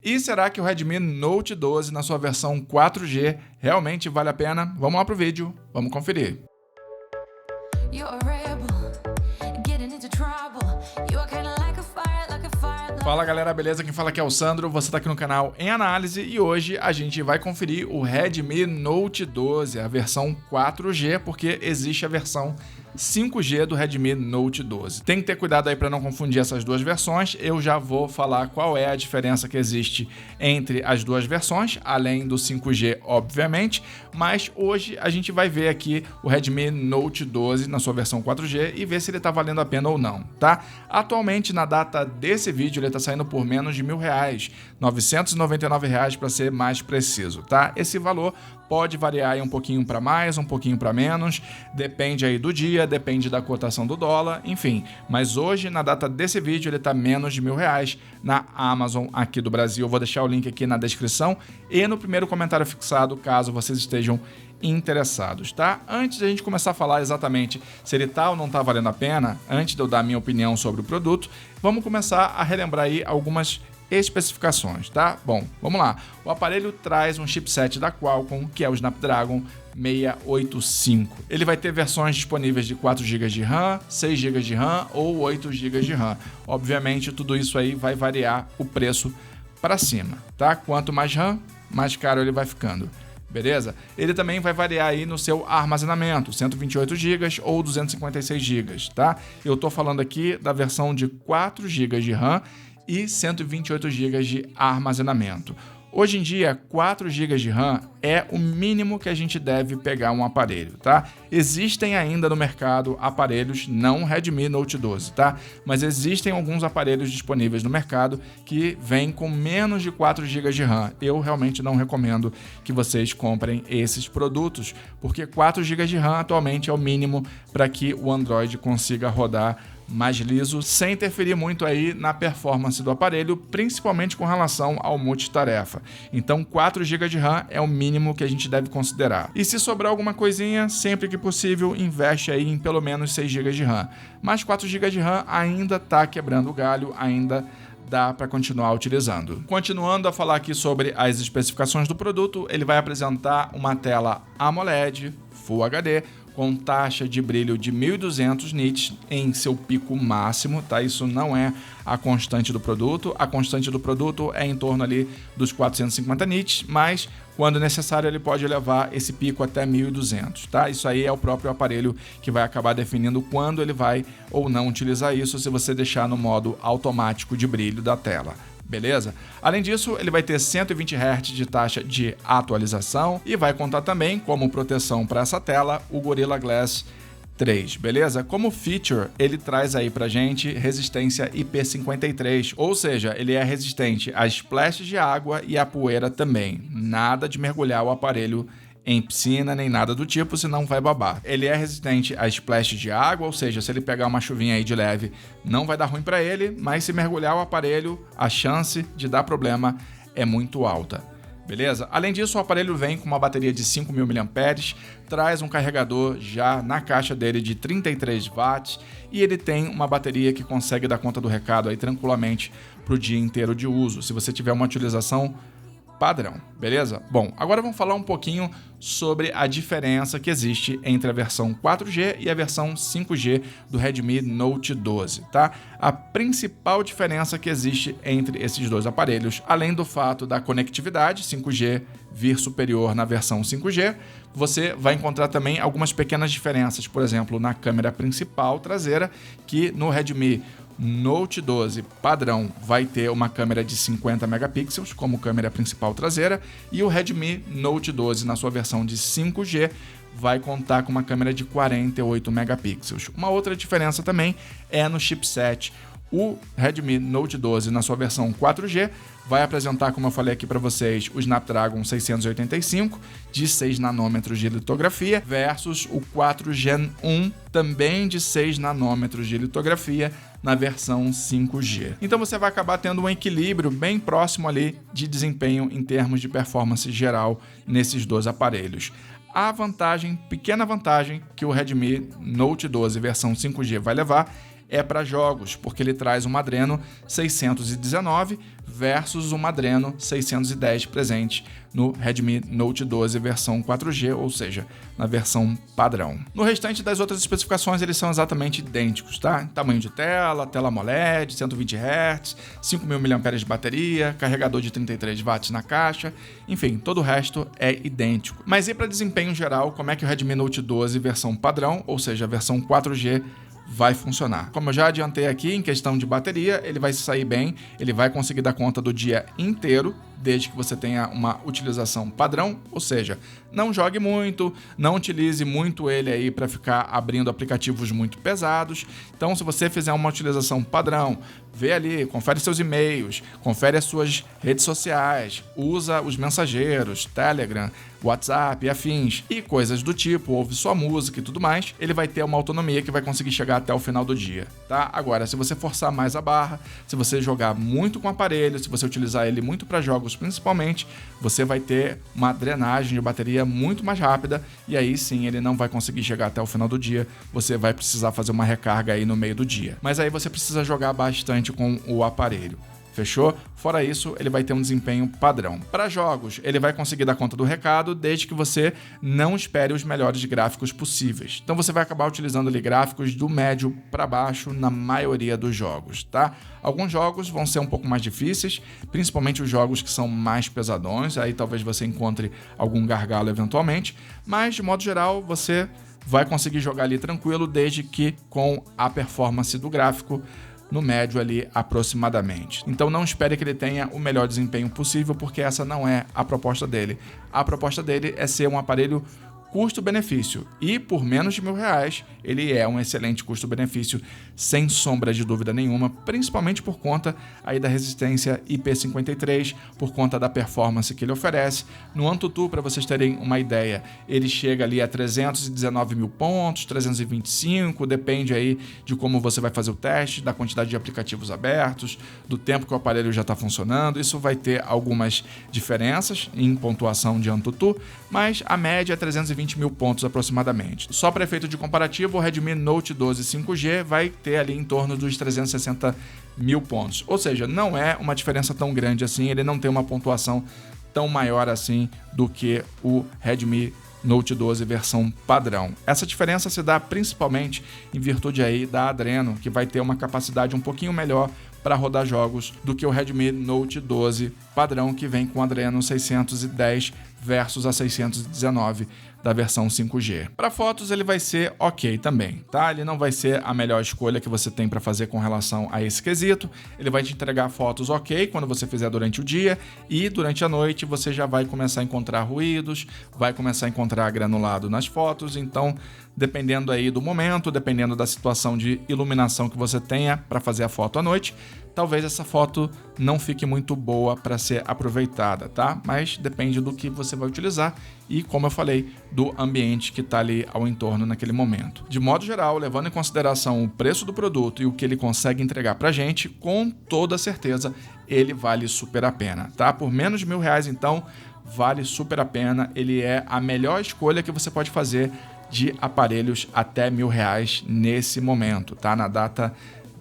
E será que o Redmi Note 12 na sua versão 4G realmente vale a pena? Vamos lá pro vídeo, vamos conferir. Fala galera, beleza? Quem fala aqui é o Sandro, você tá aqui no canal Em Análise e hoje a gente vai conferir o Redmi Note 12, a versão 4G, porque existe a versão 5G do Redmi Note 12. Tem que ter cuidado aí para não confundir essas duas versões, eu já vou falar qual é a diferença que existe entre as duas versões, além do 5G, obviamente, mas hoje a gente vai ver aqui o Redmi Note 12 na sua versão 4G e ver se ele tá valendo a pena ou não, tá? Atualmente, na data desse vídeo, ele tá saindo por menos de R$1.000, R$ 999 para ser mais preciso, tá? Esse valor pode variar aí um pouquinho para mais, um pouquinho para menos, depende aí do dia, depende da cotação do dólar, enfim. Mas hoje, na data desse vídeo, ele está menos de R$1.000 na Amazon aqui do Brasil. Eu vou deixar o link aqui na descrição e no primeiro comentário fixado, caso vocês estejam interessados, tá? Antes de a gente começar a falar exatamente se ele tá ou não tá valendo a pena, antes de eu dar a minha opinião sobre o produto, vamos começar a relembrar aí algumas especificações, tá? Bom, vamos lá. O aparelho traz um chipset da Qualcomm, que é o Snapdragon 685. Ele vai ter versões disponíveis de 4 GB de RAM, 6 GB de RAM ou 8 GB de RAM. Obviamente, tudo isso aí vai variar o preço para cima, tá? Quanto mais RAM, mais caro ele vai ficando. Beleza? Ele também vai variar aí no seu armazenamento, 128 GB ou 256 GB, tá? Eu tô falando aqui da versão de 4 GB de RAM e 128 GB de armazenamento. Hoje em dia, 4 GB de RAM é o mínimo que a gente deve pegar um aparelho, tá? Existem ainda no mercado aparelhos, não Redmi Note 12, tá? Mas existem alguns aparelhos disponíveis no mercado que vêm com menos de 4 GB de RAM. Eu realmente não recomendo que vocês comprem esses produtos, porque 4 GB de RAM atualmente é o mínimo para que o Android consiga rodar mais liso, sem interferir muito aí na performance do aparelho, principalmente com relação ao multitarefa. Então 4 GB de RAM é o mínimo que a gente deve considerar. E se sobrar alguma coisinha, sempre que possível, investe aí em pelo menos 6 GB de RAM. Mas 4 GB de RAM ainda está quebrando o galho, ainda dá para continuar utilizando. Continuando a falar aqui sobre as especificações do produto, ele vai apresentar uma tela AMOLED Full HD, com taxa de brilho de 1200 nits em seu pico máximo, tá? Isso não é a constante do produto. A constante do produto é em torno ali dos 450 nits, mas quando necessário ele pode levar esse pico até 1200, tá? Isso aí é o próprio aparelho que vai acabar definindo quando ele vai ou não utilizar isso, se você deixar no modo automático de brilho da tela. Beleza? Além disso, ele vai ter 120 Hz de taxa de atualização e vai contar também, como proteção para essa tela, o Gorilla Glass 3, beleza? Como feature, ele traz aí pra gente resistência IP53, ou seja, ele é resistente a splashes de água e a poeira também. Nada de mergulhar o aparelho em piscina, nem nada do tipo, senão vai babar. Ele é resistente a splashes de água, ou seja, se ele pegar uma chuvinha aí de leve, não vai dar ruim para ele, mas se mergulhar o aparelho, a chance de dar problema é muito alta. Beleza? Além disso, o aparelho vem com uma bateria de 5.000 mAh, traz um carregador já na caixa dele de 33 watts e ele tem uma bateria que consegue dar conta do recado aí tranquilamente para o dia inteiro de uso, se você tiver uma utilização padrão, beleza? Bom, agora vamos falar um pouquinho sobre a diferença que existe entre a versão 4G e a versão 5G do Redmi Note 12, tá? A principal diferença que existe entre esses dois aparelhos, além do fato da conectividade 5G vir superior na versão 5G, você vai encontrar também algumas pequenas diferenças, por exemplo, na câmera principal traseira, que no Redmi Note 12 padrão vai ter uma câmera de 50 megapixels como câmera principal traseira e o Redmi Note 12 na sua versão de 5G vai contar com uma câmera de 48 megapixels. Uma outra diferença também é no chipset. O Redmi Note 12 na sua versão 4G vai apresentar, como eu falei aqui para vocês, o Snapdragon 685 de 6 nanômetros de litografia versus o 4 Gen 1 também de 6 nanômetros de litografia na versão 5G. Então você vai acabar tendo um equilíbrio bem próximo ali de desempenho em termos de performance geral nesses dois aparelhos. A vantagem, pequena vantagem, que o Redmi Note 12 versão 5G vai levar é para jogos, porque ele traz uma Adreno 619 versus uma Adreno 610 presente no Redmi Note 12 versão 4G, ou seja, na versão padrão. No restante das outras especificações, eles são exatamente idênticos, tá? Tamanho de tela, tela AMOLED, 120 Hz, 5.000 mAh de bateria, carregador de 33 watts na caixa, enfim, todo o resto é idêntico. Mas e para desempenho geral, como é que o Redmi Note 12 versão padrão, ou seja, a versão 4G, vai funcionar? Como eu já adiantei aqui, em questão de bateria, ele vai sair bem, ele vai conseguir dar conta do dia inteiro, desde que você tenha uma utilização padrão, ou seja, não jogue muito, não utilize muito ele aí para ficar abrindo aplicativos muito pesados. Então, se você fizer uma utilização padrão, vê ali, confere seus e-mails, confere as suas redes sociais, usa os mensageiros, Telegram, WhatsApp e afins e coisas do tipo, ouve sua música e tudo mais, ele vai ter uma autonomia que vai conseguir chegar até o final do dia, tá? Agora, se você forçar mais a barra, se você jogar muito com o aparelho, se você utilizar ele muito para jogos principalmente, você vai ter uma drenagem de bateria muito mais rápida e aí sim ele não vai conseguir chegar até o final do dia, você vai precisar fazer uma recarga aí no meio do dia. Mas aí você precisa jogar bastante com o aparelho. Fechou? Fora isso, ele vai ter um desempenho padrão. Para jogos, ele vai conseguir dar conta do recado desde que você não espere os melhores gráficos possíveis. Então você vai acabar utilizando ali gráficos do médio para baixo na maioria dos jogos, tá? Alguns jogos vão ser um pouco mais difíceis, principalmente os jogos que são mais pesadões, aí talvez você encontre algum gargalo eventualmente, mas de modo geral você vai conseguir jogar ali tranquilo desde que com a performance do gráfico no médio ali aproximadamente. Então não espere que ele tenha o melhor desempenho possível, porque essa não é a proposta dele. A proposta dele é ser um aparelho custo-benefício e por menos de R$1.000 ele é um excelente custo-benefício sem sombra de dúvida nenhuma, principalmente por conta aí da resistência IP53, por conta da performance que ele oferece. No AnTuTu, para vocês terem uma ideia, ele chega ali a 319 mil pontos, 325, depende aí de como você vai fazer o teste, da quantidade de aplicativos abertos, do tempo que o aparelho já está funcionando. Isso vai ter algumas diferenças em pontuação de AnTuTu, mas a média é 320 mil pontos aproximadamente. Só para efeito de comparativo, o Redmi Note 12 5G vai ter ali em torno dos 360 mil pontos. Ou seja, não é uma diferença tão grande assim, ele não tem uma pontuação tão maior assim do que o Redmi Note 12 versão padrão. Essa diferença se dá principalmente em virtude aí da Adreno, que vai ter uma capacidade um pouquinho melhor para rodar jogos do que o Redmi Note 12 padrão, que vem com Adreno 610 versus a 619 da versão 5G. Para fotos ele vai ser ok também, tá? Ele não vai ser a melhor escolha que você tem para fazer com relação a esse quesito. Ele vai te entregar fotos ok quando você fizer durante o dia e durante a noite você já vai começar a encontrar ruídos, vai começar a encontrar granulado nas fotos, então dependendo aí do momento, dependendo da situação de iluminação que você tenha para fazer a foto à noite, talvez essa foto não fique muito boa para ser aproveitada, tá? Mas depende do que você vai utilizar e, como eu falei, do ambiente que está ali ao entorno naquele momento. De modo geral, levando em consideração o preço do produto e o que ele consegue entregar para a gente, com toda certeza ele vale super a pena, tá? Por menos de R$1.000, então, vale super a pena. Ele é a melhor escolha que você pode fazer de aparelhos até R$1.000 nesse momento, tá? Na data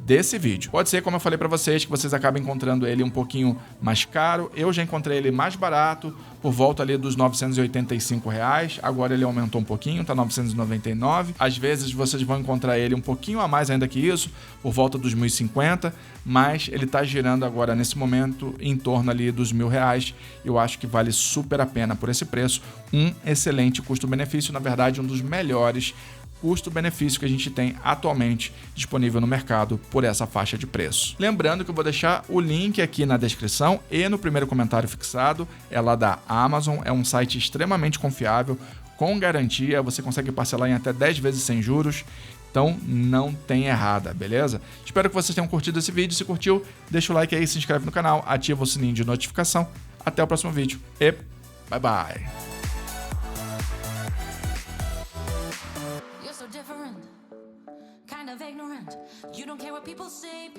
desse vídeo. Pode ser, como eu falei para vocês, que vocês acabem encontrando ele um pouquinho mais caro. Eu já encontrei ele mais barato, por volta ali dos R$985. Agora ele aumentou um pouquinho, tá R$999. Às vezes vocês vão encontrar ele um pouquinho a mais ainda que isso, por volta dos R$1.050, mas ele tá girando agora nesse momento em torno ali dos R$1.000. Eu acho que vale super a pena por esse preço. Um excelente custo-benefício, na verdade um dos melhores custo-benefício que a gente tem atualmente disponível no mercado por essa faixa de preço. Lembrando que eu vou deixar o link aqui na descrição e no primeiro comentário fixado, é lá da Amazon, é um site extremamente confiável, com garantia, você consegue parcelar em até 10 vezes sem juros, então não tem errada, beleza? Espero que vocês tenham curtido esse vídeo, se curtiu, deixa o like aí, se inscreve no canal, ativa o sininho de notificação, até o próximo vídeo e bye bye! Different, kind of ignorant. You don't care what people say,